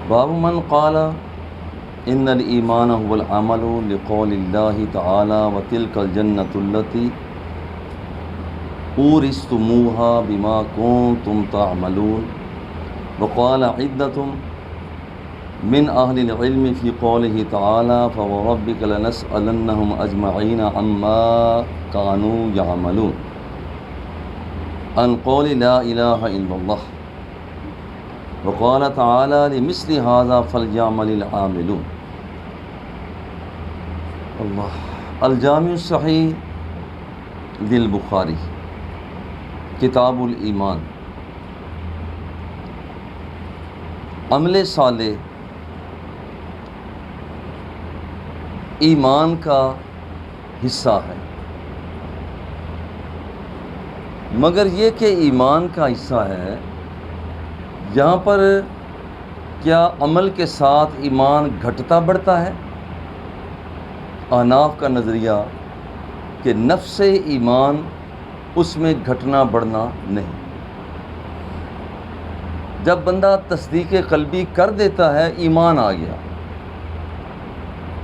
باب من قال ان الایمان هو العمل لقول اللہ تعالی وتلک الجنۃ التی اورثتموها بما کنتم تعملون وقال عدۃ من اہل العلم فی قوله تعالی فوربک لنسألنهم اجمعین عما كانوا يعملون عن قول لا الہ الا اللہ وقال تعالی لمثل هذا فلیعمل العاملون۔ اللہ الجامع الصحیح للبخاری کتاب الایمان۔ عمل صالح ایمان کا حصہ ہے، مگر یہ کہ ایمان کا حصہ ہے، یہاں پر کیا عمل کے ساتھ ایمان گھٹتا بڑھتا ہے؟ احناف کا نظریہ کہ نفس ایمان اس میں گھٹنا بڑھنا نہیں۔ جب بندہ تصدیق قلبی کر دیتا ہے ایمان آ گیا،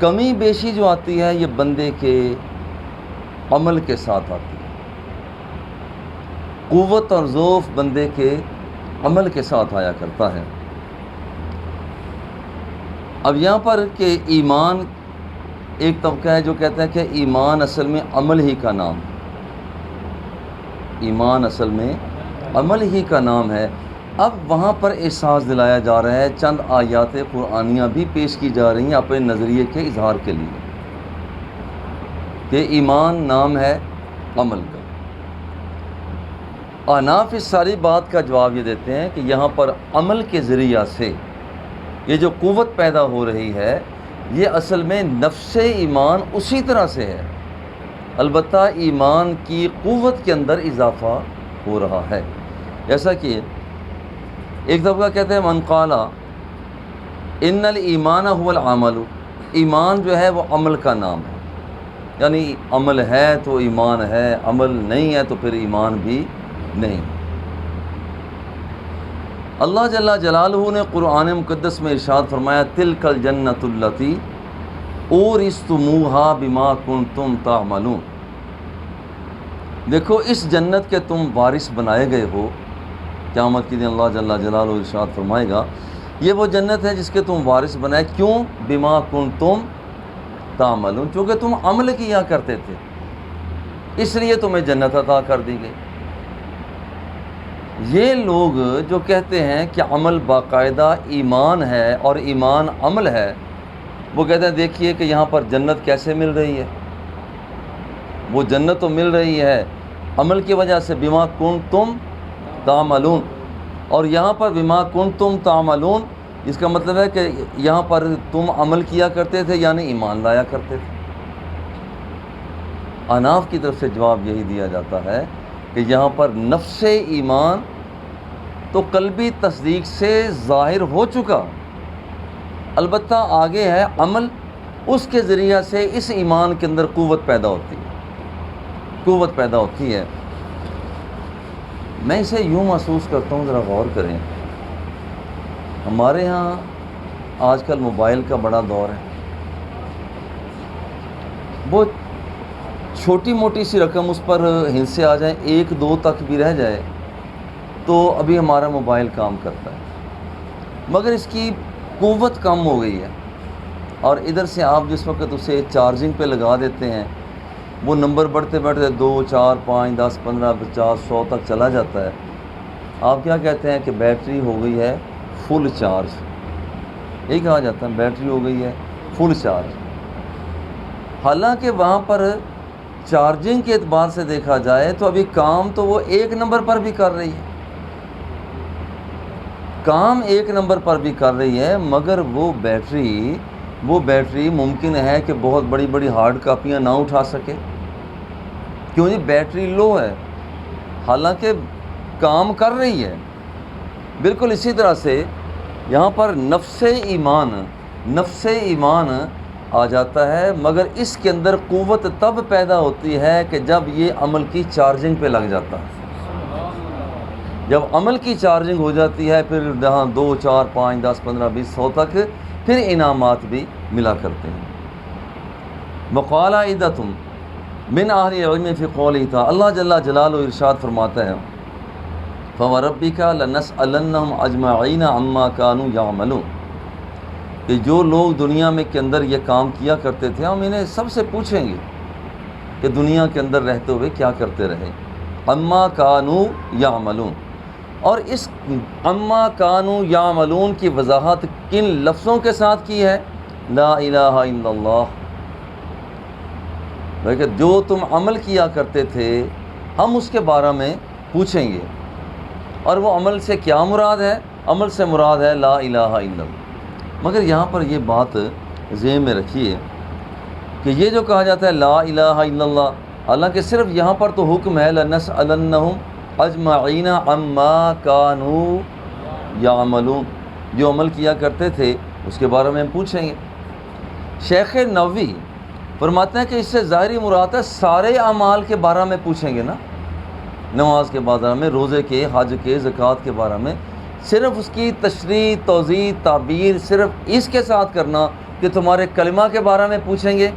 کمی بیشی جو آتی ہے یہ بندے کے عمل کے ساتھ آتی ہے، قوت اور ضعف بندے کے عمل کے ساتھ آیا کرتا ہے۔ اب یہاں پر کہ ایمان ایک طبقہ ہے جو کہتا ہے کہ ایمان اصل میں عمل ہی کا نام ہے، ایمان اصل میں عمل ہی کا نام ہے۔ اب وہاں پر احساس دلایا جا رہا ہے، چند آیات قرآنیہ بھی پیش کی جا رہی ہیں اپنے نظریے کے اظہار کے لیے کہ ایمان نام ہے عمل کا۔ احناف اس ساری بات کا جواب یہ دیتے ہیں کہ یہاں پر عمل کے ذریعہ سے یہ جو قوت پیدا ہو رہی ہے یہ اصل میں نفس ایمان اسی طرح سے ہے، البتہ ایمان کی قوت کے اندر اضافہ ہو رہا ہے۔ جیسا کہ ایک طبقہ کہتے ہیں من قال ان الایمان هو العمل، ایمان جو ہے وہ عمل کا نام ہے، یعنی عمل ہے تو ایمان ہے، عمل نہیں ہے تو پھر ایمان بھی نہیں۔ اللہ جل جلالہ نے قرآن مقدس میں ارشاد فرمایا تلک الجنۃ التی اورثتموها بما کنتم تعملون، دیکھو اس جنت کے تم وارث بنائے گئے ہو۔ قیامت کے دن اللہ جل جلالہ ارشاد فرمائے گا یہ وہ جنت ہے جس کے تم وارث بنائے، کیوں؟ بما کنتم تعملون، چونکہ تم عمل کیا کرتے تھے اس لیے تمہیں جنت عطا کر دی گئی۔ یہ لوگ جو کہتے ہیں کہ عمل باقاعدہ ایمان ہے اور ایمان عمل ہے، وہ کہتے ہیں دیکھیے کہ یہاں پر جنت کیسے مل رہی ہے، وہ جنت تو مل رہی ہے عمل کی وجہ سے، بما کنتم تعملون، اور یہاں پر بما کنتم تعملون اس کا مطلب ہے کہ یہاں پر تم عمل کیا کرتے تھے یعنی ایمان لایا کرتے تھے۔ احناف کی طرف سے جواب یہی دیا جاتا ہے کہ یہاں پر نفس ایمان تو قلبی تصدیق سے ظاہر ہو چکا، البتہ آگے ہے عمل، اس کے ذریعہ سے اس ایمان کے اندر قوت پیدا ہوتی ہے، قوت پیدا ہوتی ہے۔ میں اسے یوں محسوس کرتا ہوں، ذرا غور کریں، ہمارے ہاں آج کل موبائل کا بڑا دور ہے، وہ چھوٹی موٹی سی رقم اس پر ہندسے آ جائیں، 1-2 تک بھی رہ جائے تو ابھی ہمارا موبائل کام کرتا ہے، مگر اس کی قوت کم ہو گئی ہے، اور ادھر سے آپ جس وقت اسے چارجنگ پہ لگا دیتے ہیں وہ نمبر بڑھتے بڑھتے 2 4 5 10 15 50 100 تک چلا جاتا ہے۔ آپ کیا کہتے ہیں کہ بیٹری ہو گئی ہے فل چارج، یہی کہا جاتا ہے بیٹری ہو گئی ہے فل چارج، حالانکہ وہاں پر چارجنگ کے اعتبار سے دیکھا جائے تو ابھی کام تو وہ 1 نمبر پر بھی کر رہی ہے، کام 1 نمبر پر بھی کر رہی ہے، مگر وہ بیٹری ممکن ہے کہ بہت بڑی بڑی ہارڈ کاپیاں نہ اٹھا سکے، کیوں جی بیٹری لو ہے، حالانکہ کام کر رہی ہے۔ بالکل اسی طرح سے یہاں پر نفس ایمان آ جاتا ہے، مگر اس کے اندر قوت تب پیدا ہوتی ہے کہ جب یہ عمل کی چارجنگ پہ لگ جاتا ہے۔ جب عمل کی چارجنگ ہو جاتی ہے پھر جہاں 2 4 5 10 15 20 100 تک پھر انعامات بھی ملا کرتے ہیں. وقال عدۃ من اہل العلم فی قولہ تعالی، اللہ جل جلالہ ارشاد فرماتا ہے فوربک لنسألنہم اجمعین عما کانوا یعملون، کہ جو لوگ دنیا میں کے اندر یہ کام کیا کرتے تھے ہم انہیں سب سے پوچھیں گے کہ دنیا کے اندر رہتے ہوئے کیا کرتے رہے. اما کانوا یعملون، اور اس اما کانوا یعملون کی وضاحت کن لفظوں کے ساتھ کی ہے؟ لا الہ الا اللہ، لیکن جو تم عمل کیا کرتے تھے ہم اس کے بارے میں پوچھیں گے. اور وہ عمل سے کیا مراد ہے؟ عمل سے مراد ہے لا الہ الا اللہ. مگر یہاں پر یہ بات ذہن میں رکھیے کہ یہ جو کہا جاتا ہے لا الہ الا اللہ، حالانکہ صرف یہاں پر تو حکم ہے لنسألنہم اجمعین عما کانوا یعملون، جو عمل کیا کرتے تھے اس کے بارے میں ہم پوچھیں گے. شیخ نووی فرماتے ہیں کہ اس سے ظاہری مراد ہے سارے اعمال کے بارے میں پوچھیں گے نا، نماز کے بارے میں، روزے کے، حج کے، زکوٰۃ کے بارے میں. صرف اس کی تشریح، توضیح، تعبیر صرف اس کے ساتھ کرنا کہ تمہارے کلمہ کے بارے میں پوچھیں گے،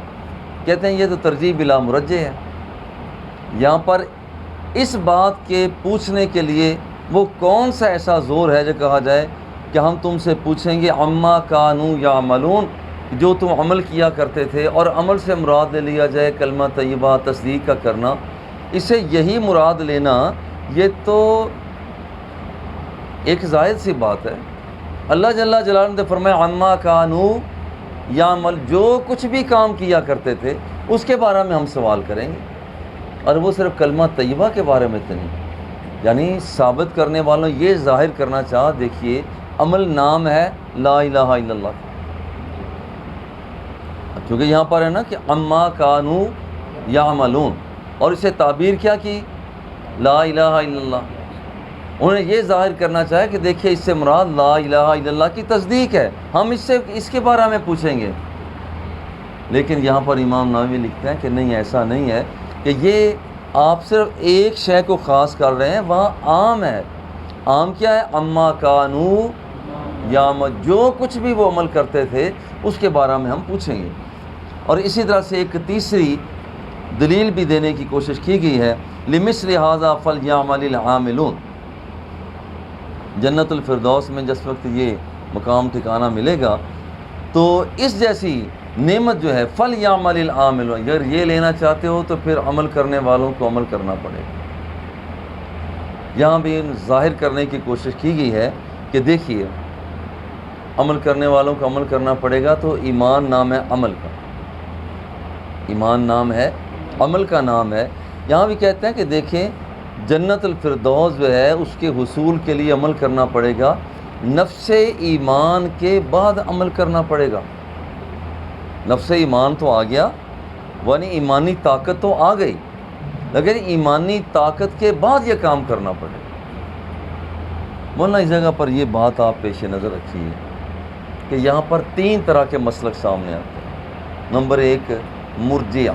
کہتے ہیں یہ تو ترجیح بلا مرجح ہے. یہاں پر اس بات کے پوچھنے کے لیے وہ کون سا ایسا زور ہے جو کہا جائے کہ ہم تم سے پوچھیں گے عما کانوا یعملون، جو تم عمل کیا کرتے تھے، اور عمل سے مراد لے لیا جائے کلمہ طیبہ، تصدیق کا کرنا. اسے یہی مراد لینا یہ تو ایک زائد سی بات ہے. اللہ جل جلالہ نے فرمایا عما کانوا یعمل، جو کچھ بھی کام کیا کرتے تھے اس کے بارے میں ہم سوال کریں گے، اور وہ صرف کلمہ طیبہ کے بارے میں تو نہیں. یعنی ثابت کرنے والوں یہ ظاہر کرنا چاہ، دیکھیے عمل نام ہے لا الہ الا اللہ، کیونکہ یہاں پر ہے نا کہ عما کانوا یعملون، اور اسے تعبیر کیا کی؟ لا الہ الا اللہ. انہوں نے یہ ظاہر کرنا چاہے کہ دیکھیے اس سے مراد لا الہ الا اللہ کی تصدیق ہے، ہم اس کے بارے میں پوچھیں گے. لیکن یہاں پر امام نووی لکھتے ہیں کہ نہیں، ایسا نہیں ہے کہ یہ آپ صرف ایک شے کو خاص کر رہے ہیں، وہاں عام ہے. عام کیا ہے؟ اما کانوا یعملون، جو کچھ بھی وہ عمل کرتے تھے اس کے بارے میں ہم پوچھیں گے. اور اسی طرح سے ایک تیسری دلیل بھی دینے کی کوشش کی گئی ہے، لمثل ھذا فلیعمل العاملون. جنت الفردوس میں جس وقت یہ مقام ٹھکانہ ملے گا تو اس جیسی نعمت جو ہے فلیعمل العاملون، اگر یہ لینا چاہتے ہو تو پھر عمل کرنے والوں کو عمل کرنا پڑے گا. یہاں بھی ظاہر کرنے کی کوشش کی گئی ہے کہ دیکھیے عمل کرنے والوں کو عمل کرنا پڑے گا، تو ایمان نام ہے عمل کا، ایمان نام ہے عمل کا نام ہے. یہاں بھی کہتے ہیں کہ دیکھیں جنت الفردوس جو ہے اس کے حصول کے لیے عمل کرنا پڑے گا، نفس ایمان کے بعد عمل کرنا پڑے گا. نفس ایمان تو آ گیا، یعنی ایمانی طاقت تو آ گئی، لیکن ایمانی طاقت کے بعد یہ کام کرنا پڑے گا. مولانا اس جگہ پر یہ بات آپ پیش نظر رکھیے کہ یہاں پر 3 طرح کے مسلک سامنے آتے ہیں. نمبر 1 مرجئہ،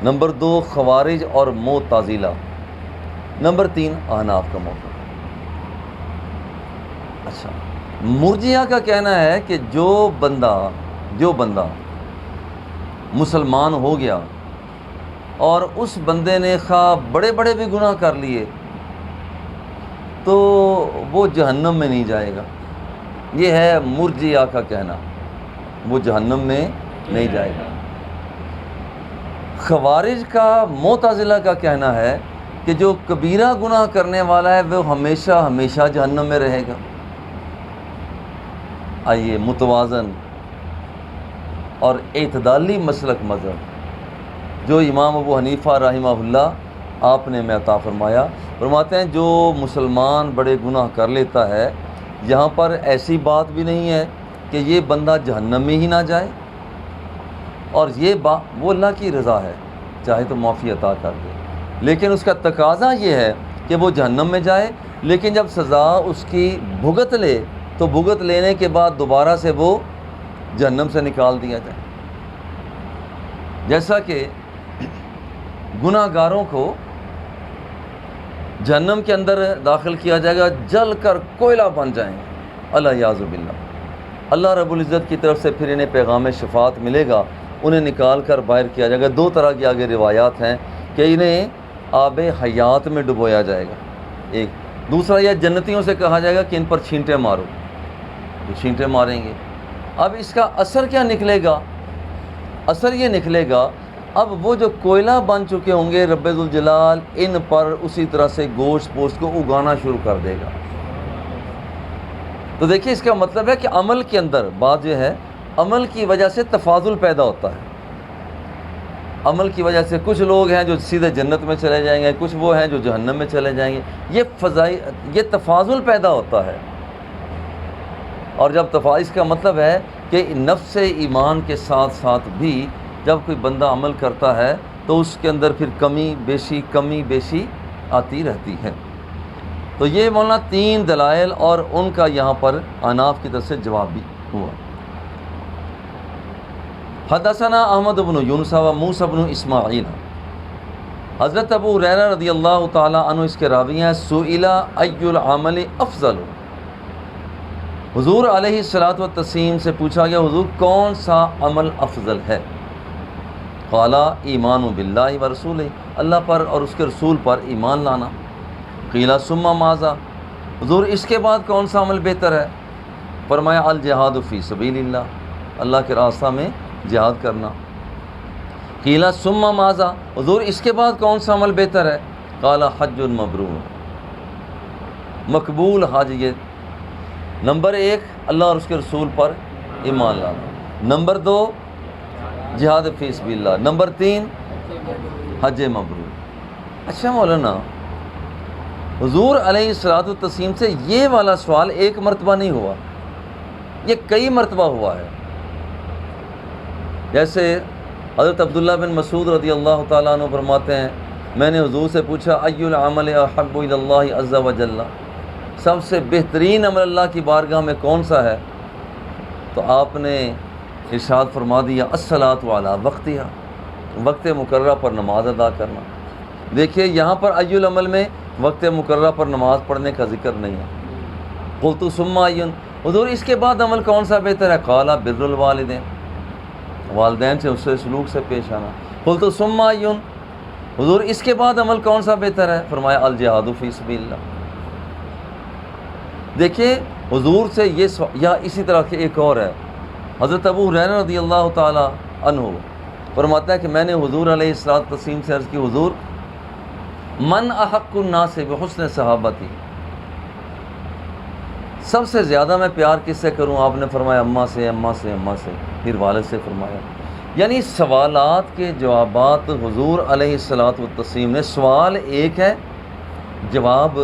نمبر 2 خوارج اور معتزلہ، نمبر 3 احناف کا موقع. اچھا، مرجئہ کا کہنا ہے کہ جو بندہ مسلمان ہو گیا اور اس بندے نے خواہ بڑے بڑے بھی گناہ کر لیے تو وہ جہنم میں نہیں جائے گا. یہ ہے مرجئہ کا کہنا، وہ جہنم میں نہیں جائے گا. خوارج کا، معتزلہ کا کہنا ہے کہ جو کبیرہ گناہ کرنے والا ہے وہ ہمیشہ ہمیشہ جہنم میں رہے گا. آئیے متوازن اور اعتدالی مسلک مذہب جو امام ابو حنیفہ رحمہ اللہ آپ نے میں عطا فرمایا، فرماتے ہیں جو مسلمان بڑے گناہ کر لیتا ہے، یہاں پر ایسی بات بھی نہیں ہے کہ یہ بندہ جہنم میں ہی نہ جائے، اور یہ وہ اللہ کی رضا ہے، چاہے تو معافی عطا کر دے، لیکن اس کا تقاضا یہ ہے کہ وہ جہنم میں جائے، لیکن جب سزا اس کی بھگت لے تو بھگت لینے کے بعد دوبارہ سے وہ جہنم سے نکال دیا جائے. جیسا کہ گناہ گاروں کو جہنم کے اندر داخل کیا جائے گا، جل کر کوئلہ بن جائیں گے، اللہ یعوذ باللہ۔ اللہ رب العزت کی طرف سے پھر انہیں پیغام شفاعت ملے گا، انہیں نکال کر باہر کیا جائے گا۔ دو طرح کی آگے روایات ہیں کہ انہیں آب حیات میں ڈبویا جائے گا، ایک دوسرا یہ جنتیوں سے کہا جائے گا کہ ان پر چھینٹے مارو، تو چھینٹے ماریں گے۔ اب اس کا اثر کیا نکلے گا؟ اثر یہ نکلے گا اب وہ جو کوئلہ بن چکے ہوں گے رب ذوالجلال ان پر اسی طرح سے گوشت پوشت کو اگانا شروع کر دے گا۔ تو دیکھیے اس کا مطلب ہے کہ عمل کے اندر بات یہ ہے، عمل کی وجہ سے تفاضل پیدا ہوتا ہے۔ عمل کی وجہ سے کچھ لوگ ہیں جو سیدھے جنت میں چلے جائیں گے، کچھ وہ ہیں جو جہنم میں چلے جائیں گے۔ یہ تفاضل پیدا ہوتا ہے، اور جب اس کا مطلب ہے کہ نفس ایمان کے ساتھ ساتھ بھی جب کوئی بندہ عمل کرتا ہے تو اس کے اندر پھر کمی بیشی آتی رہتی ہے۔ تو یہ مولانا 3 دلائل اور ان کا یہاں پر اناف کی طرف سے جواب بھی ہوا۔ حدثنا احمد بن یونس و موسیٰ بن اسماعیل، حضرت ابو ہریرہ رضی اللہ تعالی عنہ اس کے راوی ہیں، سئل ای العمل افضل، حضور علیہ الصلوۃ والتسلیم سے پوچھا گیا حضور کون سا عمل افضل ہے؟ قال ایمان باللہ ورسولہ، اللہ پر اور اس کے رسول پر ایمان لانا۔ قیل ثم ماذا، حضور اس کے بعد کون سا عمل بہتر ہے؟ فرمایا الجہاد فی سبیل اللہ، اللہ کے راستہ میں جہاد کرنا۔ قیل ثم ماذا، حضور اس کے بعد کون سا عمل بہتر ہے؟ قال حج مبرور، مقبول حج۔ یہ نمبر 1 اللہ اور اس کے رسول پر ایمان لانا، نمبر 2 جہاد فی سبیل اللہ، نمبر 3 حج مبرور۔ اچھا مولانا، حضور علیہ الصلوۃ والتسلیم سے یہ والا سوال ایک مرتبہ نہیں ہوا، یہ کئی مرتبہ ہوا ہے۔ جیسے حضرت عبداللہ بن مسعود رضی اللہ تعالیٰ عنہ فرماتے ہیں میں نے حضور سے پوچھا ای العمل احب الی اللہ عز وجل، سب سے بہترین عمل اللہ کی بارگاہ میں کون سا ہے؟ تو آپ نے ارشاد فرما دیا الصلاۃ علی وقتہا، وقت مقررہ پر نماز ادا کرنا۔ دیکھیے یہاں پر ای العمل میں وقت مقررہ پر نماز پڑھنے کا ذکر نہیں ہے۔ قلت ثم ای، حضور اس کے بعد عمل کون سا بہتر ہے؟ قال بر الوالدین، والدین سے اس سے سلوک سے پیش آنا۔ قلت ثم ای، حضور اس کے بعد عمل کون سا بہتر ہے؟ فرمایا الجہاد فی سبیل اللہ۔ دیکھیے حضور سے یہ یا اسی طرح کے ایک اور ہے، حضرت ابو ہریرہ رضی اللہ تعالی عنہ فرماتا ہے کہ میں نے حضور علیہ الصلوۃ والتسلیم سے عرض کی حضور من احق الناس بحسن صحابتی، سب سے زیادہ میں پیار کس سے کروں؟ آپ نے فرمایا اماں سے، اماں سے، اماں سے، پھر والد سے فرمایا۔ یعنی سوالات کے جوابات حضور علیہ الصلوۃ والتسلیم نے، سوال ایک ہے جواب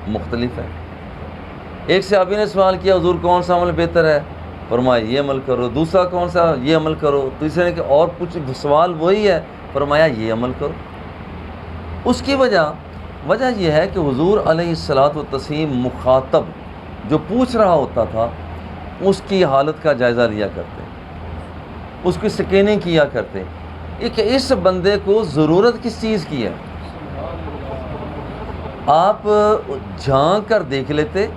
مختلف ہے۔ ایک صحابی نے سوال کیا حضور کون سا عمل بہتر ہے؟ فرمایا یہ عمل کرو۔ دوسرا کون سا؟ یہ عمل کرو۔ تیسرے نے کہ اور کچھ سوال وہی ہے، فرمایا یہ عمل کرو۔ اس کی وجہ یہ ہے کہ حضور علیہ الصلوۃ والتسلیم مخاطب جو پوچھ رہا ہوتا تھا اس کی حالت کا جائزہ لیا کرتے، اس کی سکیننگ کیا کرتے کہ اس بندے کو ضرورت کس چیز کی ہے۔ آپ جھانک کر دیکھ لیتے،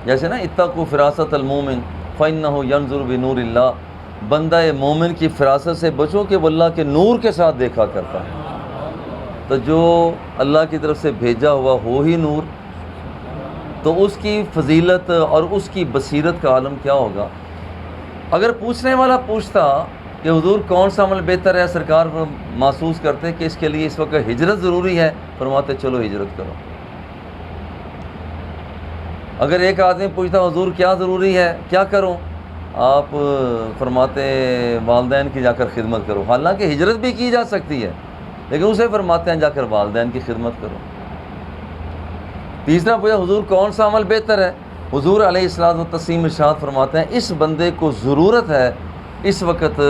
جیسے نا اتقوا فراست المومن فإنہ ینظر بنور اللہ، بندہ مومن کی فراست سے بچو کہ وہ اللہ کے نور کے ساتھ دیکھا کرتا ہے۔ تو جو اللہ کی طرف سے بھیجا ہوا ہو ہی نور، تو اس کی فضیلت اور اس کی بصیرت کا عالم کیا ہوگا۔ اگر پوچھنے والا پوچھتا کہ حضور کون سا عمل بہتر ہے، سرکار محسوس کرتے کہ اس کے لیے اس وقت ہجرت ضروری ہے، فرماتے چلو ہجرت کرو۔ اگر ایک آدمی پوچھتا حضور کیا ضروری ہے، کیا کروں، آپ فرماتے والدین کی جا کر خدمت کرو۔ حالانکہ ہجرت بھی کی جا سکتی ہے، لیکن اسے فرماتے ہیں جا کر والدین کی خدمت کرو۔ تیسرا پوچھا حضور کون سا عمل بہتر ہے، حضور علیہ الصلوۃ والتسلیم ارشاد فرماتے ہیں اس بندے کو ضرورت ہے اس وقت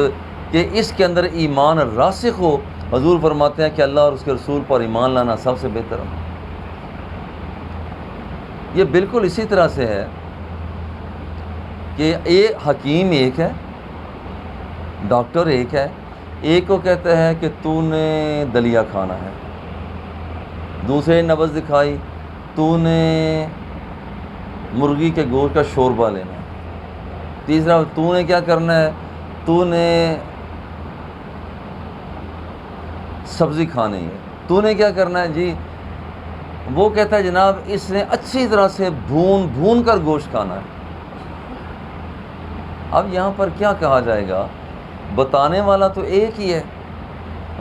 کہ اس کے اندر ایمان راسخ ہو۔ حضور فرماتے ہیں کہ اللہ اور اس کے رسول پر ایمان لانا سب سے بہتر ہے۔ یہ بالکل اسی طرح سے ہے کہ ایک حکیم ایک ہے، ڈاکٹر ایک ہے، ایک کو کہتا ہے کہ تو نے دلیا کھانا ہے، دوسرے نبض دکھائی تو نے مرغی کے گوشت کا شوربہ لینا ہے، تیسرا تو نے کیا کرنا ہے، تو نے سبزی کھانی ہے، تو نے کیا کرنا ہے جی، وہ کہتا ہے جناب اس نے اچھی طرح سے بھون کر گوشت کھانا ہے۔ اب یہاں پر کیا کہا جائے گا، بتانے والا تو ایک ہی ہے،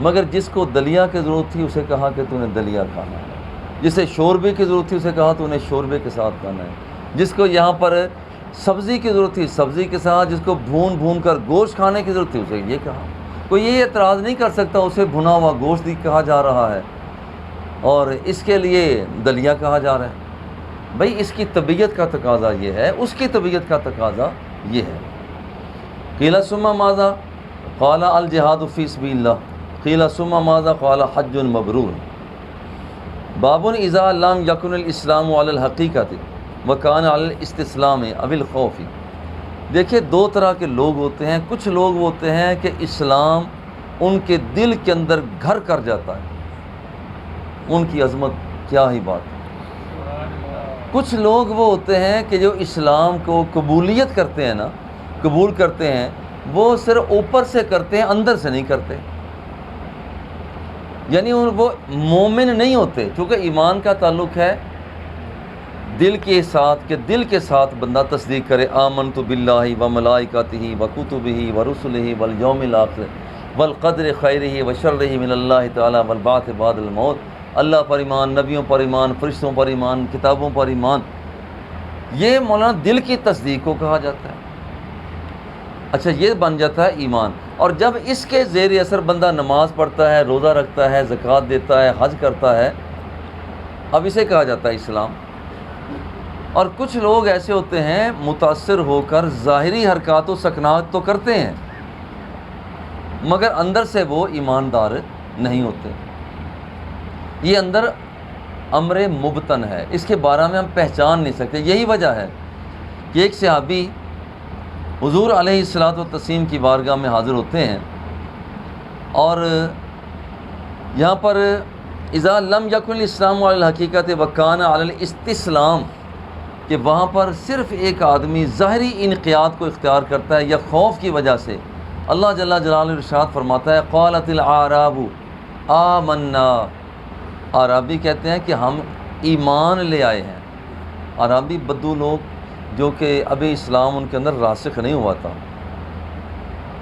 مگر جس کو دلیا کی ضرورت تھی اسے کہا کہ تو نے دلیا کھانا ہے، جسے شوربے کی ضرورت تھی اسے کہا تو نے شوربے کے ساتھ کھانا ہے، جس کو یہاں پر سبزی کی ضرورت تھی سبزی کے ساتھ، جس کو بھون کر گوشت کھانے کی ضرورت تھی اسے یہ کہا۔ کوئی یہ اعتراض نہیں کر سکتا اسے بھنا ہوا گوشت بھی کہا جا رہا ہے اور اس کے لیے دلیا کہا جا رہا ہے۔ بھئی اس کی طبیعت کا تقاضا یہ ہے، اس کی طبیعت کا تقاضا یہ ہے۔ قیل ثم ماذا قال الجہاد فی سبیل اللہ، قیل ثم ماذا قال حج مبرور۔ باب اذا لم یکن الاسلام علی الحقیقۃ وکان علی الاستسلام او الخوف۔ دیکھیں دو طرح کے لوگ ہوتے ہیں، کچھ لوگ ہوتے ہیں کہ اسلام ان کے دل کے اندر گھر کر جاتا ہے، ان کی عظمت کیا ہی بات ہے۔ کچھ لوگ وہ ہوتے ہیں کہ جو اسلام کو قبولیت کرتے ہیں نا، قبول کرتے ہیں، وہ صرف اوپر سے کرتے ہیں، اندر سے نہیں کرتے، یعنی وہ مومن نہیں ہوتے، کیونکہ ایمان کا تعلق ہے دل کے ساتھ، کہ دل کے ساتھ بندہ تصدیق کرے آمنت باللہ و ملائکتہ و کتبہ و رسلہ والیوم الآخر والقدر خیرہ و شرہ من اللہ تعالی والبعث بعد الموت، اللہ پر ایمان، نبیوں پر ایمان، فرشتوں پر ایمان، کتابوں پر ایمان، یہ مولانا دل کی تصدیق کو کہا جاتا ہے۔ اچھا یہ بن جاتا ہے ایمان، اور جب اس کے زیر اثر بندہ نماز پڑھتا ہے، روزہ رکھتا ہے، زکوٰۃ دیتا ہے، حج کرتا ہے، اب اسے کہا جاتا ہے اسلام۔ اور کچھ لوگ ایسے ہوتے ہیں متاثر ہو کر ظاہری حرکات و سکنات تو کرتے ہیں مگر اندر سے وہ ایماندار نہیں ہوتے، یہ اندر امر مبتن ہے، اس کے بارے میں ہم پہچان نہیں سکتے۔ یہی وجہ ہے کہ ایک صحابی حضور علیہ الصلاۃ والتسلیم کی بارگاہ میں حاضر ہوتے ہیں، اور یہاں پر اذا لم یکن الاسلام علی الحقیقۃ وکان علی الاستسلام، کہ وہاں پر صرف ایک آدمی ظاہری انقیاد کو اختیار کرتا ہے یا خوف کی وجہ سے، اللہ جل جلالہ ارشاد فرماتا ہے قالت الاعراب آمنا، عرابی کہتے ہیں کہ ہم ایمان لے آئے ہیں۔ عرابی بدو لوگ جو کہ ابھی اسلام ان کے اندر راسخ نہیں ہوا تھا،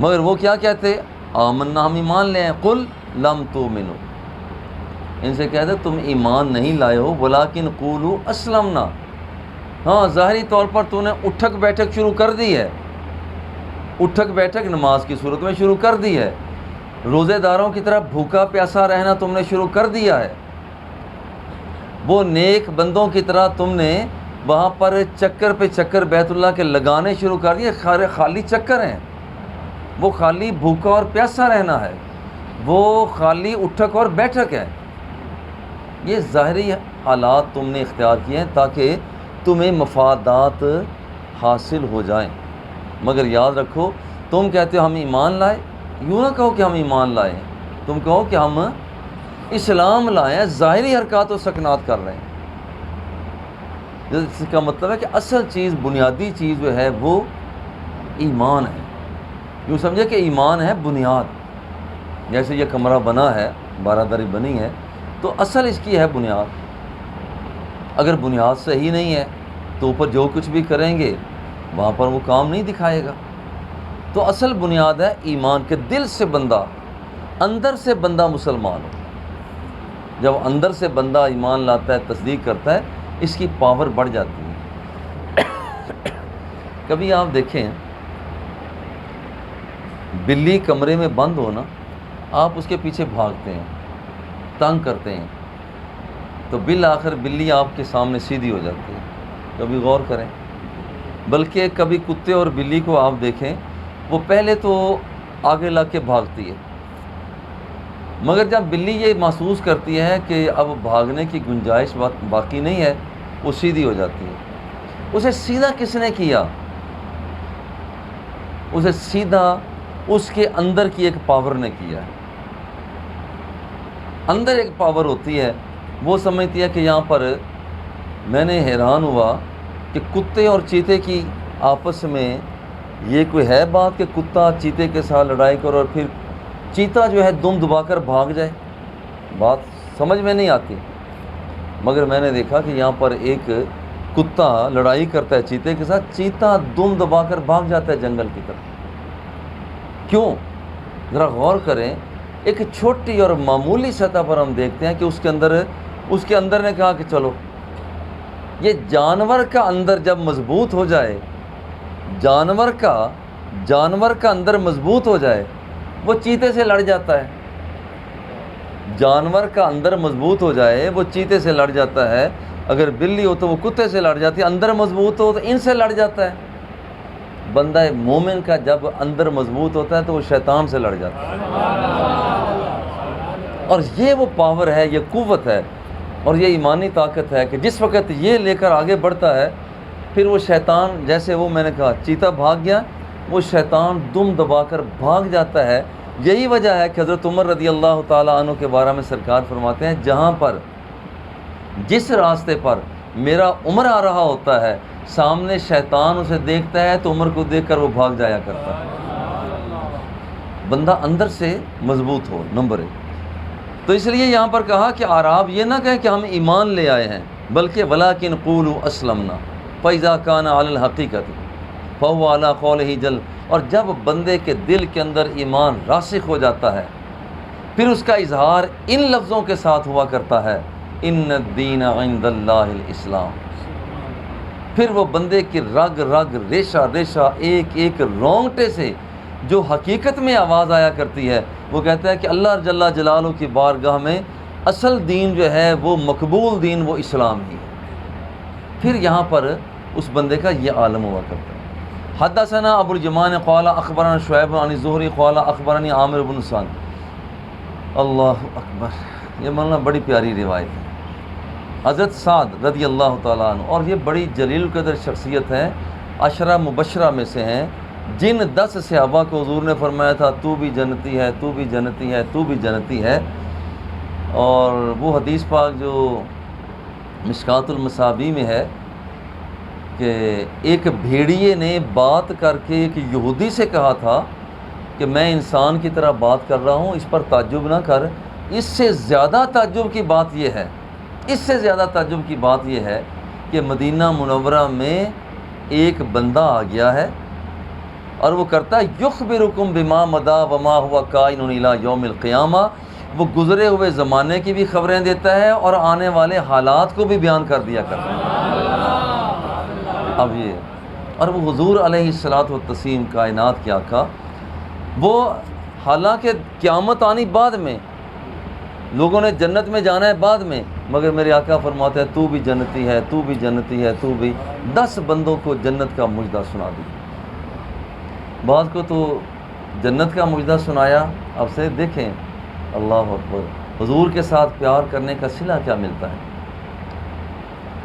مگر وہ کیا کہتے، آمنا ہم ایمان لے آئے، قل لم تؤمنوا، ان سے کہتے تم ایمان نہیں لائے ہو، ولکن قولوا اسلمنا، ہاں ظاہری طور پر تو نے اٹھک بیٹھک شروع کر دی ہے، اٹھک بیٹھک نماز کی صورت میں شروع کر دی ہے، روزے داروں کی طرح بھوکا پیاسا رہنا تم نے شروع کر دیا ہے، وہ نیک بندوں کی طرح تم نے وہاں پر چکر پہ چکر بیت اللہ کے لگانے شروع کر دیے، خالی چکر ہیں، وہ خالی بھوکا اور پیاسا رہنا ہے، وہ خالی اٹھک اور بیٹھک ہے۔ یہ ظاہری حالات تم نے اختیار کیے ہیں تاکہ تمہیں مفادات حاصل ہو جائیں، مگر یاد رکھو تم کہتے ہو ہم ایمان لائے، یوں نہ کہو کہ ہم ایمان لائے، تم کہو کہ ہم اسلام لائے ہیں، ظاہری حرکات و سکنات کر رہے ہیں۔ اس کا مطلب ہے کہ اصل چیز، بنیادی چیز جو ہے وہ ایمان ہے، یوں سمجھے کہ ایمان ہے بنیاد، جیسے یہ کمرہ بنا ہے، 12 دری بنی ہے، تو اصل اس کی ہے بنیاد، اگر بنیاد صحیح نہیں ہے تو اوپر جو کچھ بھی کریں گے وہاں پر وہ کام نہیں دکھائے گا۔ تو اصل بنیاد ہے ایمان، کے دل سے بندہ، اندر سے بندہ مسلمان ہو، جب اندر سے بندہ ایمان لاتا ہے، تصدیق کرتا ہے، اس کی پاور بڑھ جاتی ہے۔ کبھی آپ دیکھیں بلی کمرے میں بند ہو نا، آپ اس کے پیچھے بھاگتے ہیں، تنگ کرتے ہیں، تو بالآخر بلی آپ کے سامنے سیدھی ہو جاتی ہے۔ کبھی غور کریں، بلکہ کبھی کتے اور بلی کو آپ دیکھیں، وہ پہلے تو آگے لگ کے بھاگتی ہے، مگر جب بلی یہ محسوس کرتی ہے کہ اب بھاگنے کی گنجائش باقی نہیں ہے، وہ سیدھی ہو جاتی ہے۔ اسے سیدھا کس نے کیا؟ اسے سیدھا اس کے اندر کی ایک پاور نے کیا ہے۔ اندر ایک پاور ہوتی ہے، وہ سمجھتی ہے کہ یہاں پر میں نے حیران ہوا کہ کتے اور چیتے کی آپس میں یہ کوئی ہے بات کہ کتا چیتے کے ساتھ لڑائی کرو اور پھر چیتا جو ہے دم دبا کر بھاگ جائے؟ بات سمجھ میں نہیں آتی. مگر میں نے دیکھا کہ یہاں پر ایک کتا لڑائی کرتا ہے چیتے کے ساتھ، چیتا دم دبا کر بھاگ جاتا ہے جنگل کی طرف. کیوں؟ ذرا غور کریں. ایک چھوٹی اور معمولی سطح پر ہم دیکھتے ہیں کہ اس کے اندر نے کہا کہ چلو یہ جانور کا اندر جب مضبوط ہو جائے، جانور کا اندر مضبوط ہو جائے وہ چیتے سے لڑ جاتا ہے. جانور کا اندر مضبوط ہو جائے وہ چیتے سے لڑ جاتا ہے. اگر بلی ہو تو وہ کتے سے لڑ جاتی ہے، اندر مضبوط ہو تو ان سے لڑ جاتا ہے. بندہ مومن کا جب اندر مضبوط ہوتا ہے تو وہ شیطان سے لڑ جاتا ہے. اور یہ وہ پاور ہے، یہ قوت ہے اور یہ ایمانی طاقت ہے کہ جس وقت یہ لے کر آگے بڑھتا ہے پھر وہ شیطان، جیسے وہ میں نے کہا چیتا بھاگ گیا، وہ شیطان دم دبا کر بھاگ جاتا ہے. یہی وجہ ہے کہ حضرت عمر رضی اللہ تعالیٰ عنہ کے بارے میں سرکار فرماتے ہیں جہاں پر جس راستے پر میرا عمر آ رہا ہوتا ہے سامنے شیطان اسے دیکھتا ہے تو عمر کو دیکھ کر وہ بھاگ جایا کرتا ہے. بندہ اندر سے مضبوط ہو، نمبر 1. تو اس لیے یہاں پر کہا کہ اعراب یہ نہ کہیں کہ ہم ایمان لے آئے ہیں، بلکہ وَلَٰكِنْ قُولُوا أَسْلَمْنَا فَإِذَا كَانَ عَلَى الْحَقِيقَةِ فَهُوَ عَلَىٰ قَوْلِهِ جَلَّ. اور جب بندے کے دل کے اندر ایمان راسخ ہو جاتا ہے پھر اس کا اظہار ان لفظوں کے ساتھ ہوا کرتا ہے ان الدین عند اللہ الاسلام. پھر وہ بندے کی رگ رگ ریشہ ریشہ ایک ایک رونگٹے سے جو حقیقت میں آواز آیا کرتی ہے وہ کہتا ہے کہ اللہ جل جلالہ کی بارگاہ میں اصل دین جو ہے وہ مقبول دین وہ اسلام ہی ہے. پھر یہاں پر اس بندے کا یہ عالم ہوا کرتا ہے. حدثنا ابو الجمان قال اخبرنا شعیب عن الزہری قال اخبرنی عامر بن سان. اللہ اکبر، یہ مولانا بڑی پیاری روایت ہے. حضرت سعد رضی اللہ تعالیٰ عنہ، اور یہ بڑی جلیل القدر شخصیت ہے، عشرہ مبشرہ میں سے ہیں جن 10 صحابہ کو حضور نے فرمایا تھا تو بھی جنتی ہے، تو بھی جنتی ہے، تو بھی جنتی ہے. اور وہ حدیث پاک جو مشکات المصابیح میں ہے کہ ایک بھیڑیے نے بات کر کے ایک یہودی سے کہا تھا کہ میں انسان کی طرح بات کر رہا ہوں، اس پر تعجب نہ کر. اس سے زیادہ تعجب کی بات یہ ہے، اس سے زیادہ تعجب کی بات یہ ہے کہ مدینہ منورہ میں ایک بندہ آ گیا ہے اور وہ کرتا ہے یخبرکم بما مدا وما ہوا کائن الی یوم القیامہ. وہ گزرے ہوئے زمانے کی بھی خبریں دیتا ہے اور آنے والے حالات کو بھی بیان کر دیا کرتا ہے. اب یہ اور وہ حضور علیہ الصلاۃ والتسلیم کائنات کے آقا، وہ حالانکہ قیامت آنی بعد میں، لوگوں نے جنت میں جانا ہے بعد میں، مگر میرے آقا فرماتے ہیں تو بھی جنتی ہے، تو بھی جنتی ہے، تو بھی. 10 بندوں کو جنت کا مجدہ سنا دیا. بعض کو تو جنت کا مجدہ سنایا. اب سے دیکھیں اللہ اکبر، حضور کے ساتھ پیار کرنے کا صلہ کیا ملتا ہے.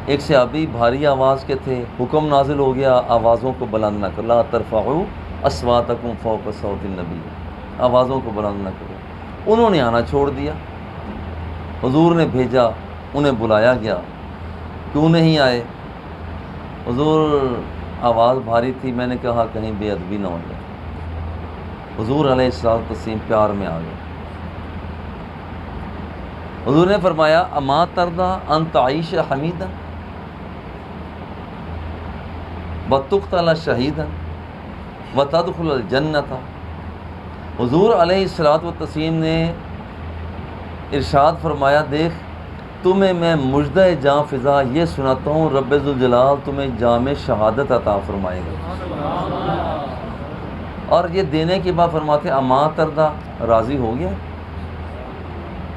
ایک صحابی بھاری آواز کے تھے، حکم نازل ہو گیا آوازوں کو بلند نہ کرو، لا ترفعوا اصواتکم فوق صوت النبی، آوازوں کو بلند نہ کرو. انہوں نے آنا چھوڑ دیا. حضور نے بھیجا، انہیں بلایا گیا، کیوں نہیں آئے؟ حضور آواز بھاری تھی، میں نے کہا کہیں بے ادبی نہ ہو جائے. حضور علیہ الصلوۃ والتسلیم پیار میں آ گئے. حضور نے فرمایا اما ترضیٰ ان تعیش حمیدا وتقتل شہیدا وتدخل الجنۃ. حضور علیہ الصلوۃ والتسلیم نے ارشاد فرمایا دیکھ تمہیں میں مژدہ جاں فضا یہ سناتا ہوں، رب ذوالجلال تمہیں جام شہادت عطا فرمائے گا. اور یہ دینے کے بعد فرماتے اما ترضیٰ، راضی ہو گیا؟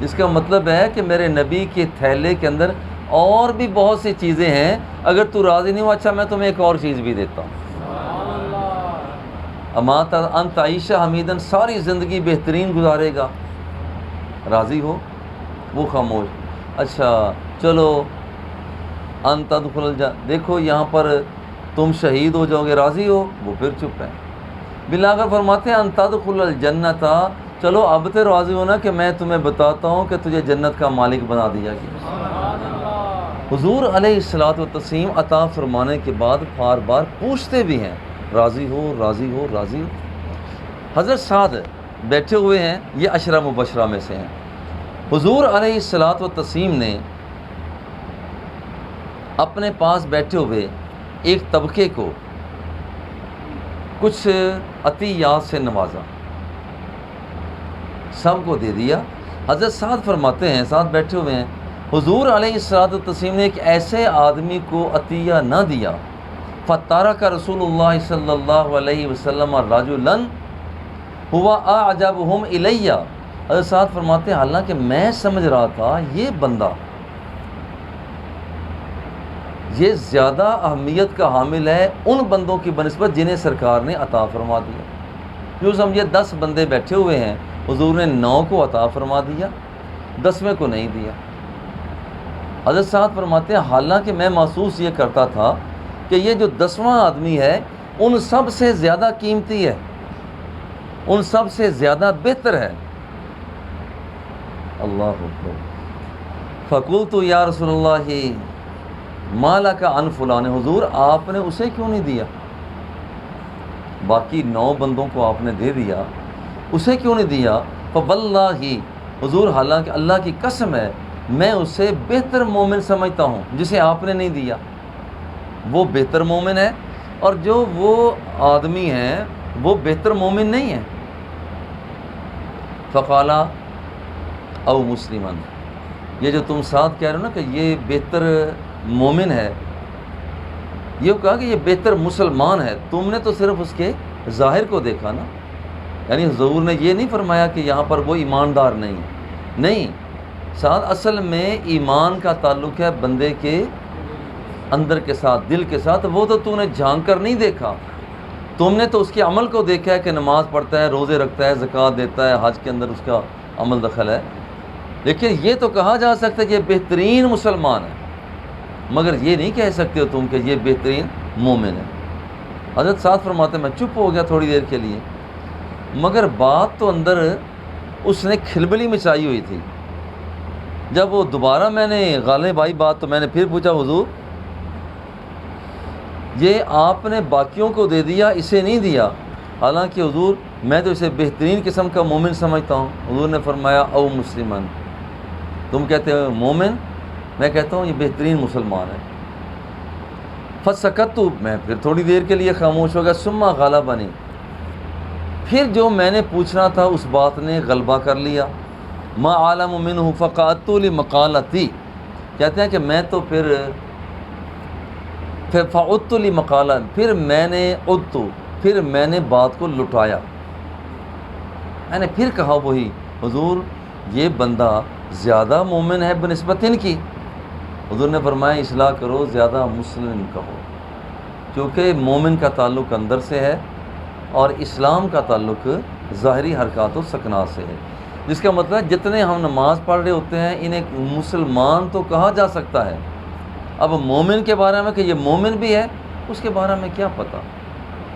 جس کا مطلب ہے کہ میرے نبی کے تھیلے کے اندر اور بھی بہت سی چیزیں ہیں، اگر تو راضی نہیں ہو اچھا میں تمہیں ایک اور چیز بھی دیتا ہوں. اما ترضیٰ ان تعیش حمیدن، ساری زندگی بہترین گزارے گا، راضی ہو؟ وہ خاموش. اچھا چلو ان تدخل الجنہ، دیکھو یہاں پر تم شہید ہو جاؤ گے، راضی ہو؟ وہ پھر چپ ہے. بلاغر فرماتے ہیں ان تدخل الجنۃ، چلو اب تو راضی ہونا کہ میں تمہیں بتاتا ہوں کہ تجھے جنت کا مالک بنا دیا گیا. حضور علیہ الصلوۃ والتسلیم عطا فرمانے کے بعد بار بار پوچھتے بھی ہیں راضی ہو راضی ہو راضی ہو. حضرت سعد بیٹھے ہوئے ہیں، یہ عشرہ مبشرہ میں سے ہیں. حضور علیہ الصلوۃ والتسلیم نے اپنے پاس بیٹھے ہوئے ایک طبقے کو کچھ عطیات سے نوازا، سب کو دے دیا. حضرت سعد فرماتے ہیں، ساتھ بیٹھے ہوئے ہیں، حضور علیہ الصلوۃ والتسلیم نے ایک ایسے آدمی کو عطیہ نہ دیا. فَتَرَكَ رسول اللہ صلی اللہ علیہ وسلم رَجُلًا هُوَ أَعْجَبُهُمْ إِلَيَّ. حضرت سعد فرماتے ہیں حالانکہ میں سمجھ رہا تھا یہ بندہ یہ زیادہ اہمیت کا حامل ہے ان بندوں کی بنسبت جنہیں سرکار نے عطا فرما دیا. جو سمجھے 10 بندے بیٹھے ہوئے ہیں، حضور نے 9 کو عطا فرما دیا، 10ویں کو نہیں دیا. حضرت سعد فرماتے ہیں حالانکہ میں محسوس یہ کرتا تھا کہ یہ جو 10واں آدمی ہے ان سب سے زیادہ قیمتی ہے، ان سب سے زیادہ بہتر ہے. اللہ اکبر. فقلت یا رسول اللہ ما لک عن فلان. حضور آپ نے اسے کیوں نہیں دیا؟ باقی 9 بندوں کو آپ نے دے دیا، اسے کیوں نہیں دیا؟ فواللہ حضور حالانکہ اللہ کی قسم ہے میں اسے بہتر مومن سمجھتا ہوں جسے آپ نے نہیں دیا. وہ بہتر مومن ہے اور جو وہ آدمی ہیں وہ بہتر مومن نہیں ہے. فقالا او مسلمان. یہ جو تم ساتھ کہہ رہے ہو نا کہ یہ بہتر مومن ہے، یہ کہا کہ یہ بہتر مسلمان ہے، تم نے تو صرف اس کے ظاہر کو دیکھا نا. یعنی حضور نے یہ نہیں فرمایا کہ یہاں پر وہ ایماندار نہیں. ساتھ اصل میں ایمان کا تعلق ہے بندے کے اندر کے ساتھ، دل کے ساتھ. وہ تو نے جھانک کر نہیں دیکھا، تم نے تو اس کے عمل کو دیکھا ہے کہ نماز پڑھتا ہے، روزے رکھتا ہے، زکوٰۃ دیتا ہے، حج کے اندر اس کا عمل دخل ہے. لیکن یہ تو کہا جا سکتا ہے کہ یہ بہترین مسلمان ہے، مگر یہ نہیں کہہ سکتے ہو تم کہ یہ بہترین مومن ہے. حضرت سعد فرماتے ہیں میں چپ ہو گیا تھوڑی دیر کے لیے، مگر بات تو اندر اس نے کھلبلی مچائی ہوئی تھی. جب وہ دوبارہ میں نے غالب آئی بات تو میں نے پھر پوچھا حضور یہ آپ نے باقیوں کو دے دیا اسے نہیں دیا، حالانکہ حضور میں تو اسے بہترین قسم کا مومن سمجھتا ہوں. حضور نے فرمایا او مسلمان. تم کہتے ہو مومن، میں کہتا ہوں یہ بہترین مسلمان ہے. فسکت، میں پھر تھوڑی دیر کے لیے خاموش ہو گیا. ثم غلبنی، پھر جو میں نے پوچھنا تھا اس بات نے غلبہ کر لیا. ما عالم منہ فقعدت لمقالتی. کہتے ہیں کہ میں تو پھر فعدت لمقالہ، پھر میں نے بات کو لٹایا. میں نے پھر کہا وہی حضور یہ بندہ زیادہ مومن ہے بنسبت ان کی. حضور نے فرمایا اصلاح کرو، زیادہ مسلم کہو، کیونکہ مومن کا تعلق اندر سے ہے اور اسلام کا تعلق ظاہری حرکات و سکنات سے ہے. جس کا مطلب ہے جتنے ہم نماز پڑھ رہے ہوتے ہیں انہیں مسلمان تو کہا جا سکتا ہے، اب مومن کے بارے میں کہ یہ مومن بھی ہے اس کے بارے میں کیا پتہ،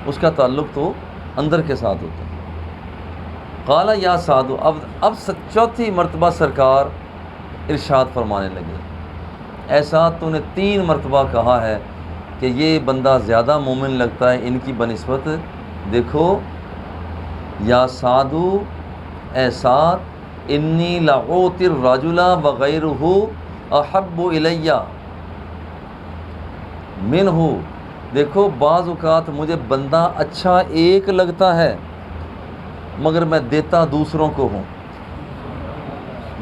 اس کا تعلق تو اندر کے ساتھ ہوتا ہے. قال یا سعد، اب 4تھی مرتبہ سرکار ارشاد فرمانے لگے اے سعد تو نے 3 مرتبہ کہا ہے کہ یہ بندہ زیادہ مومن لگتا ہے ان کی بنسبت. دیکھو یا سعدو، اے سعد انی لعوت الرجل وغیرہ احب الی منہ. دیکھو بعض اوقات مجھے بندہ اچھا ایک لگتا ہے مگر میں دیتا دوسروں کو ہوں.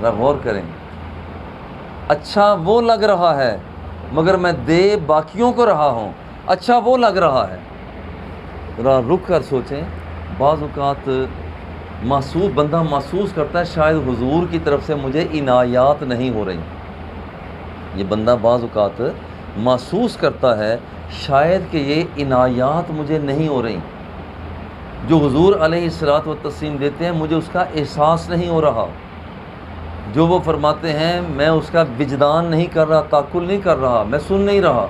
ذرا غور کریں، اچھا وہ لگ رہا ہے مگر میں دے باقیوں کو رہا ہوں. اچھا وہ لگ رہا ہے، ذرا رک کر سوچیں. بعض اوقات بندہ محسوس کرتا ہے شاید حضور کی طرف سے مجھے عنایات نہیں ہو رہی. یہ بندہ بعض اوقات محسوس کرتا ہے شاید کہ یہ عنایات مجھے نہیں ہو رہی، جو حضور علیہ الصلوۃ والتسلیم دیتے ہیں مجھے اس کا احساس نہیں ہو رہا. جو وہ فرماتے ہیں میں اس کا وجدان نہیں کر رہا، تعقل نہیں کر رہا، میں سن نہیں رہا.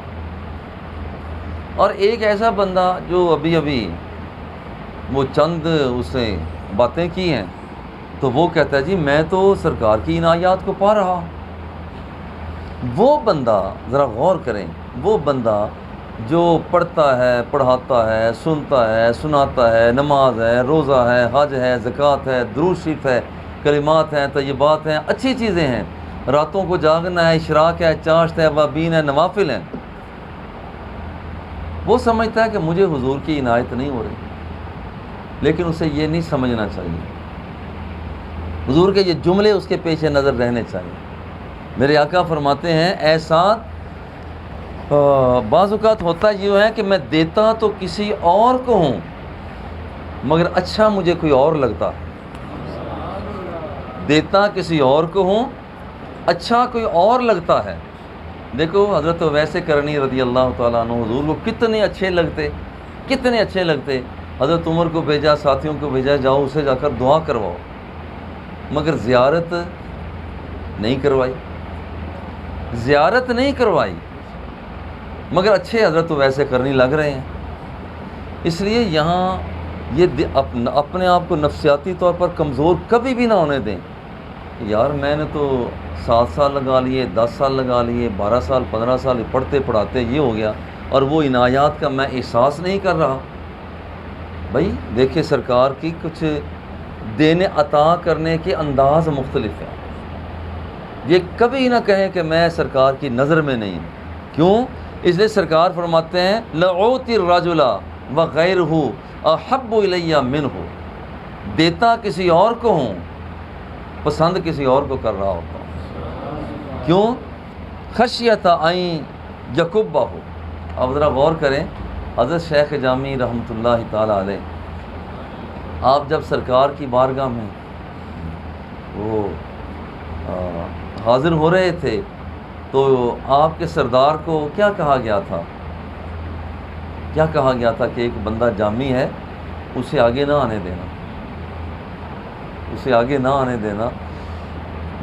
اور ایک ایسا بندہ جو ابھی وہ چند اس نے باتیں کی ہیں تو وہ کہتا ہے جی میں تو سرکار کی عنایات کو پا رہا. وہ بندہ ذرا غور کریں، وہ بندہ جو پڑھتا ہے، پڑھاتا ہے، سنتا ہے، سناتا ہے، نماز ہے، روزہ ہے، حج ہے، زکوٰۃ ہے، درود شریف ہے، کلمات ہیں، طیبات ہیں، اچھی چیزیں ہیں، راتوں کو جاگنا ہے، اشراق ہے، چاشت ہے، اوابین ہے، نوافل ہیں، وہ سمجھتا ہے کہ مجھے حضور کی عنایت نہیں ہو رہی، لیکن اسے یہ نہیں سمجھنا چاہیے، حضور کے یہ جملے اس کے پیش نظر رہنے چاہیے۔ میرے آقا فرماتے ہیں ایسا بعض اوقات ہوتا یہ ہے کہ میں دیتا تو کسی اور کو ہوں مگر اچھا مجھے کوئی اور لگتا، دیتا کسی اور کو ہوں اچھا کوئی اور لگتا ہے۔ دیکھو حضرت ویسے کرنی رضی اللہ تعالیٰ عنہ حضور کو کتنے اچھے لگتے، کتنے اچھے لگتے۔ حضرت عمر کو بھیجا، ساتھیوں کو بھیجا، جاؤ اسے جا کر دعا کرواؤ، مگر زیارت نہیں کروائی، زیارت نہیں کروائی، مگر اچھے حضرت ویسے کرنی لگ رہے ہیں۔ اس لیے یہاں یہ اپنے آپ کو نفسیاتی طور پر کمزور کبھی بھی نہ ہونے دیں، یار میں نے تو 7 سال لگا لیے، 10 سال لگا لیے، 12 سال 15 سال پڑھتے پڑھاتے یہ ہو گیا اور وہ عنایات کا میں احساس نہیں کر رہا۔ بھائی دیکھیں سرکار کی کچھ دینے عطا کرنے کے انداز مختلف ہیں، یہ کبھی نہ کہیں کہ میں سرکار کی نظر میں نہیں ہوں۔ کیوں؟ اس لیے سرکار فرماتے ہیں لَأُعْطِي الرَّجُلَ وَغَيْرُهُ أَحَبُّ إِلَيَّ مِنْهُ، دیتا کسی اور کو ہوں پسند کسی اور کو کر رہا ہوتا ہوں۔ کیوں؟ خشیۃ ان یکبہ۔ اب ذرا غور کریں، حضرت شیخ جامی رحمۃ اللہ تعالیٰ علیہ آپ جب سرکار کی بارگاہ میں وہ حاضر ہو رہے تھے تو آپ کے سردار کو کیا کہا گیا تھا؟ کیا کہا گیا تھا کہ ایک بندہ جامی ہے، اسے آگے نہ آنے دینا، اسے آگے نہ آنے دینا۔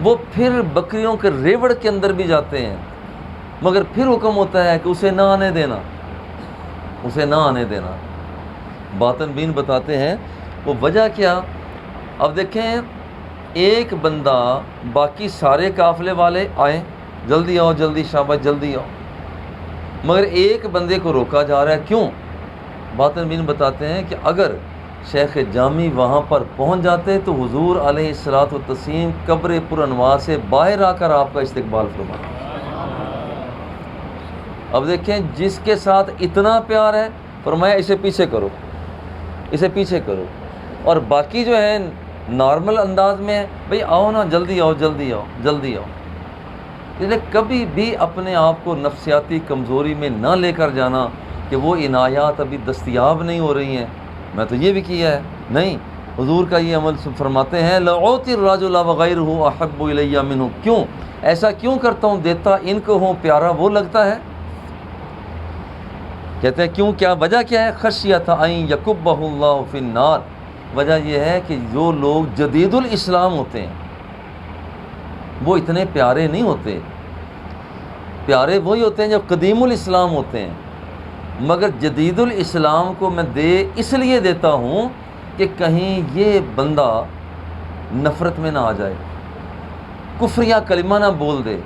وہ پھر بکریوں کے ریوڑ کے اندر بھی جاتے ہیں مگر پھر حکم ہوتا ہے کہ اسے نہ آنے دینا، اسے نہ آنے دینا۔ باطن بین بتاتے ہیں وہ وجہ کیا؟ اب دیکھیں ایک بندہ، باقی سارے قافلے والے آئیں جلدی آؤ، جلدی شاباش جلدی آؤ، مگر ایک بندے کو روکا جا رہا ہے، کیوں؟ باطن بین بتاتے ہیں کہ اگر شیخ جامی وہاں پر پہنچ جاتے تو حضور علیہ الصلوۃ والتسلیم قبر پر انوار سے باہر آ کر آپ کا استقبال فرماتے۔ اب دیکھیں جس کے ساتھ اتنا پیار ہے فرمایا اسے پیچھے کرو، اسے پیچھے کرو، اور باقی جو ہے نارمل انداز میں ہے بھئی آؤ نا، جلدی آؤ جلدی آؤ جلدی آؤ۔ اس لیے کبھی بھی اپنے آپ کو نفسیاتی کمزوری میں نہ لے کر جانا کہ وہ عنایات ابھی دستیاب نہیں ہو رہی ہیں، میں تو یہ بھی کیا ہے، نہیں۔ حضور کا یہ عمل فرماتے ہیں لَأُعْطِي الرَّجُلَ وَغَيْرُهُ أَحَبُّ إِلَيَّ مِنْهُ، کیوں ایسا کیوں کرتا ہوں؟ دیتا ان کو ہوں پیارا وہ لگتا ہے۔ کہتے ہیں کیوں، کیا وجہ کیا ہے؟ خشیۃ ان یکبہ اللہ فی النار، وجہ یہ ہے کہ جو لوگ جدید الاسلام ہوتے ہیں وہ اتنے پیارے نہیں ہوتے، پیارے وہی ہوتے ہیں جو قدیم الاسلام ہوتے ہیں، مگر جدید الاسلام کو میں اس لیے دیتا ہوں کہ کہیں یہ بندہ نفرت میں نہ آ جائے، کفر یا کلمہ نہ بول دے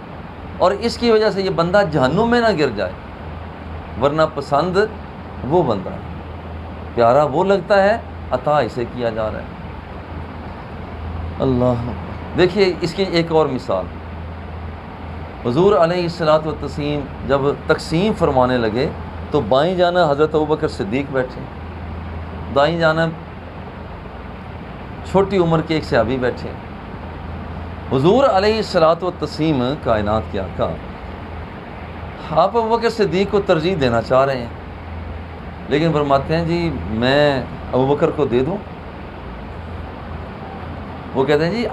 اور اس کی وجہ سے یہ بندہ جہنم میں نہ گر جائے، ورنہ پسند وہ بندہ ہے، پیارا وہ لگتا ہے، عطا اسے کیا جا رہا ہے۔ اللہ دیکھیے اس کی ایک اور مثال، حضور علیہ الصلوۃ والتسلیم جب تقسیم فرمانے لگے تو بائیں جانب حضرت ابوبکر صدیق بیٹھے، دائیں جانب چھوٹی عمر کے ایک صحابی بیٹھے۔ حضور علیہ الصلوۃ والتسلیم کائنات کے آقا آپ ابوبکر صدیق کو ترجیح دینا چاہ رہے ہیں، لیکن فرماتے ہیں جی میں ابوبکر کو دے دوں؟ وہ کہتے ہیں جی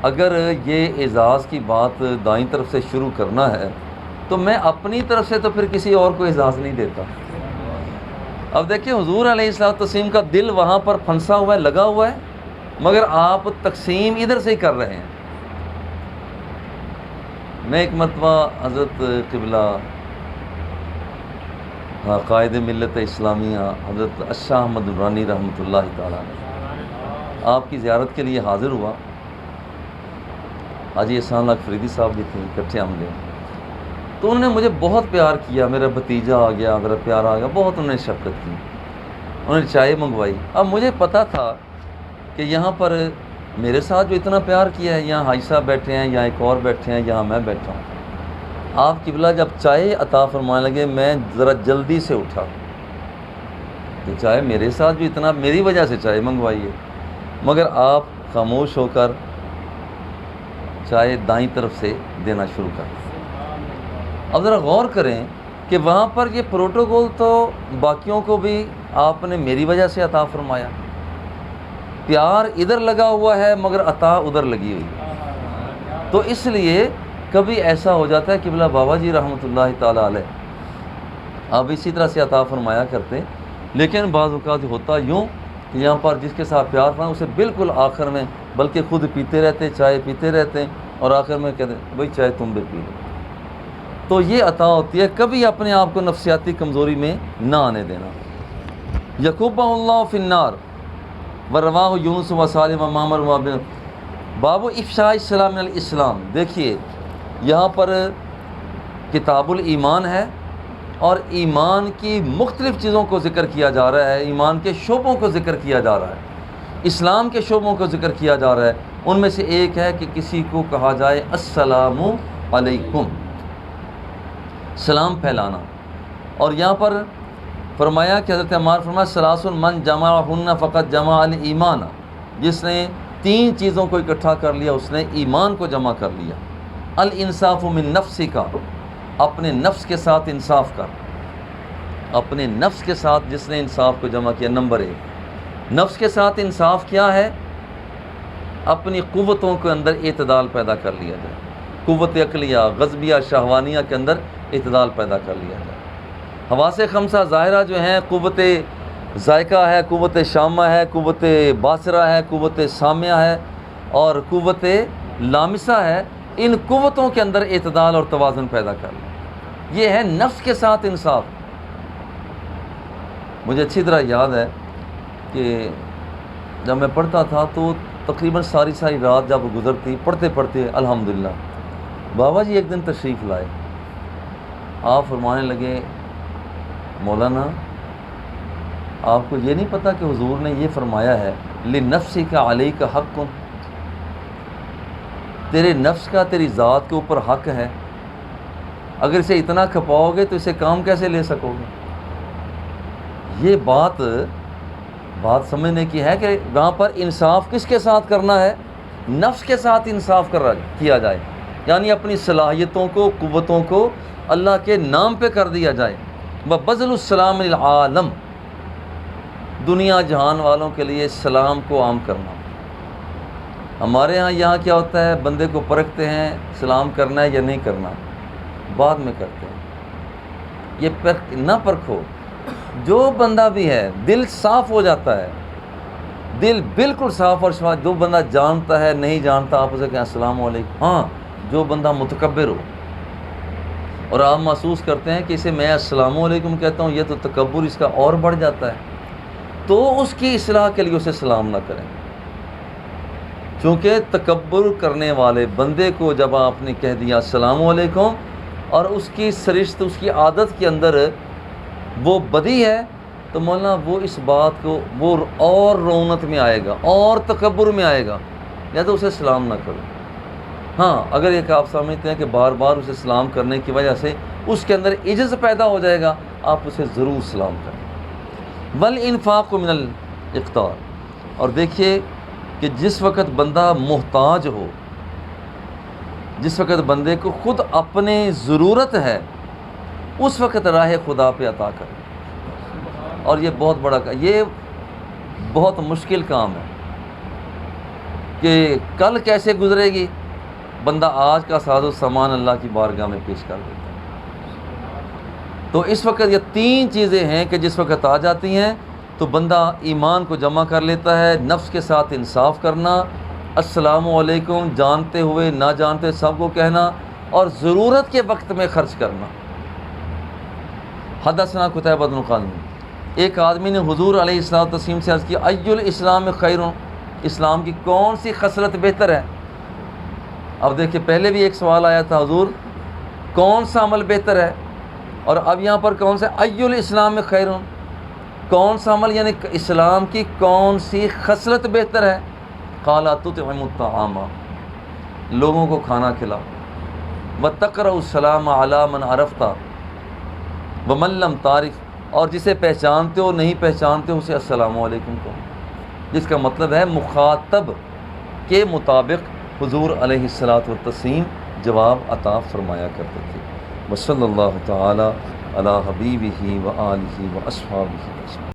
اگر یہ اعزاز کی بات دائیں طرف سے شروع کرنا ہے تو میں اپنی طرف سے تو پھر کسی اور کو اعزاز نہیں دیتا۔ اب دیکھیں حضور علیہ الصلوۃ والتسلیم کا دل وہاں پر پھنسا ہوا ہے، لگا ہوا ہے، مگر آپ تقسیم ادھر سے ہی کر رہے ہیں۔ میں ایک مرتبہ حضرت قبلہ قائد ملت اسلامیہ حضرت اشاہ احمد درانی رحمۃ اللہ تعالیٰ آپ کی زیارت کے لیے حاضر ہوا حاجی احسان لاکھ فریدی صاحب بھی تھے، اکٹھے ہم گئے، تو انہوں نے مجھے بہت پیار کیا، میرا بھتیجا آ گیا، میرا پیار آ گیا، بہت انہوں نے شفقت کی، انہوں نے چائے منگوائی۔ اب مجھے پتہ تھا کہ یہاں پر میرے ساتھ جو اتنا پیار کیا ہے، یہاں حاجی صاحب بیٹھے ہیں، یہاں ایک اور بیٹھے ہیں، یہاں میں بیٹھا ہوں۔ آپ قبلہ جب چائے عطا فرمانے لگے، میں ذرا جلدی سے اٹھا کہ چائے میرے ساتھ جو اتنا، میری وجہ سے چائے منگوائی ہے، مگر آپ خاموش ہو کر چائے دائیں طرف سے دینا شروع کر دیں۔ اب ذرا غور کریں کہ وہاں پر یہ پروٹوکول تو باقیوں کو بھی آپ نے میری وجہ سے عطا فرمایا، پیار ادھر لگا ہوا ہے مگر عطا ادھر لگی ہوئی ہے۔ تو اس لیے کبھی ایسا ہو جاتا ہے کہ بلا بابا جی رحمۃ اللہ تعالیٰ علیہ آپ اسی طرح سے عطا فرمایا کرتے، لیکن بعض اوقات ہوتا یوں کہ یہاں پر جس کے ساتھ پیار فرمایا اسے بالکل آخر میں، بلکہ خود پیتے رہتے، چائے پیتے رہتے، اور آخر میں کہتے ہیں بھائی چائے تم بھی پی لو۔ تو یہ عطا ہوتی ہے، کبھی اپنے آپ کو نفسیاتی کمزوری میں نہ آنے دینا۔ یکبہ اللہ فی النار ورواہ یونس و سالم و معمر و باب افشاء السلام من الاسلام۔ دیکھیے یہاں پر کتاب الایمان ہے اور ایمان کی مختلف چیزوں کو ذکر کیا جا رہا ہے، ایمان کے شعبوں کو ذکر کیا جا رہا ہے، اسلام کے شعبوں کو ذکر کیا جا رہا ہے۔ ان میں سے ایک ہے کہ کسی کو کہا جائے السلام علیکم، سلام پھیلانا۔ اور یہاں پر فرمایا کہ حضرت عمار فرمایا ثلاث من جمعہن فقط جمع الایمان، جس نے 3 چیزوں کو اکٹھا کر لیا اس نے ایمان کو جمع کر لیا۔ الانصاف من نفسک، اپنے نفس کے ساتھ انصاف کر، اپنے نفس کے ساتھ جس نے انصاف کو جمع کیا۔ نمبر 1 نفس کے ساتھ انصاف کیا ہے؟ اپنی قوتوں کے اندر اعتدال پیدا کر لیا جائے، قوت عقلیہ، غضبیہ، شہوانیہ کے اندر اعتدال پیدا کر لیا جائے۔ حواس خمسہ ظاہرہ جو ہیں، قوت ذائقہ ہے، قوت شامہ ہے، قوت باصرہ ہے، قوت سامعہ ہے اور قوت لامسہ ہے، ان قوتوں کے اندر اعتدال اور توازن پیدا کر لیں، یہ ہے نفس کے ساتھ انصاف۔ مجھے اچھی طرح یاد ہے کہ جب میں پڑھتا تھا تو تقریباً ساری رات جب گزرتی پڑھتے پڑھتے الحمدللہ، بابا جی ایک دن تشریف لائے، آپ فرمانے لگے مولانا آپ کو یہ نہیں پتہ کہ حضور نے یہ فرمایا ہے لنفسک علیک حق، تیرے نفس کا تیری ذات کے اوپر حق ہے، اگر اسے اتنا کھپاؤ گے تو اسے کام کیسے لے سکو گے؟ یہ بات سمجھنے کی ہے کہ وہاں پر انصاف کس کے ساتھ کرنا ہے؟ نفس کے ساتھ انصاف کیا جائے، یعنی اپنی صلاحیتوں کو، قوتوں کو اللہ کے نام پہ کر دیا جائے۔ وبذل السلام للعالم، دنیا جہان والوں کے لیے سلام کو عام کرنا۔ ہمارے یہاں کیا ہوتا ہے، بندے کو پرکھتے ہیں سلام کرنا ہے یا نہیں کرنا، بعد میں کرتے ہیں۔ یہ نہ پرکھو، جو بندہ بھی ہے دل صاف ہو جاتا ہے، دل بالکل صاف اور شفاف، جو بندہ جانتا ہے نہیں جانتا آپ اسے کہیں السلام علیکم۔ ہاں جو بندہ متکبر ہو اور آپ محسوس کرتے ہیں کہ اسے میں السلام علیکم کہتا ہوں، یہ تو تکبر اس کا اور بڑھ جاتا ہے، تو اس کی اصلاح کے لیے اسے سلام نہ کریں، چونکہ تکبر کرنے والے بندے کو جب آپ نے کہہ دیا السلام علیکم اور اس کی سرشت، اس کی عادت کے اندر وہ بدی ہے، تو مولانا وہ اس بات کو وہ اور رونت میں آئے گا اور تکبر میں آئے گا، یا تو اسے سلام نہ کرو۔ ہاں اگر ایک آپ سمجھتے ہیں کہ بار بار اسے سلام کرنے کی وجہ سے اس کے اندر عجز پیدا ہو جائے گا، آپ اسے ضرور سلام کریں۔ والانفاق من الاقتار، اور دیکھیے کہ جس وقت بندہ محتاج ہو، جس وقت بندے کو خود اپنے ضرورت ہے، اس وقت راہ خدا پہ عطا کرے۔ اور یہ بہت بڑا، یہ بہت مشکل کام ہے کہ کل کیسے گزرے گی، بندہ آج کا ساز و سامان اللہ کی بارگاہ میں پیش کر دیتا ہے۔ تو اس وقت یہ 3 چیزیں ہیں کہ جس وقت آ جاتی ہیں تو بندہ ایمان کو جمع کر لیتا ہے، نفس کے ساتھ انصاف کرنا، السلام علیکم جانتے ہوئے نہ جانتے سب کو کہنا، اور ضرورت کے وقت میں خرچ کرنا۔ حدثنا قتیبہ بن خالد، ایک آدمی نے حضور علیہ الصلوۃ والتسلیم سے عرض کی ای الاسلام خیر، اسلام کی کون سی خصلت بہتر ہے؟ اب دیکھیں پہلے بھی ایک سوال آیا تھا حضور کون سا عمل بہتر ہے، اور اب یہاں پر کون سا ای الاسلام خیرون، کون سا عمل یعنی اسلام کی کون سی خصلت بہتر ہے؟ قال تطعم الطعام، لوگوں کو کھانا کھلاؤ، وتقرأ السلام علی من عرفت ومن لم تعرف، اور جسے پہچانتے ہو نہیں پہچانتے ہو اسے السلام علیکم کہو، جس کا مطلب ہے مخاطب کے مطابق حضور علیہ الصلاۃ والتسلیم جواب عطا فرمایا کرتے تھے۔ وصلی اللہ تعالی علی حبیبہ و آلہ و اصحابہ۔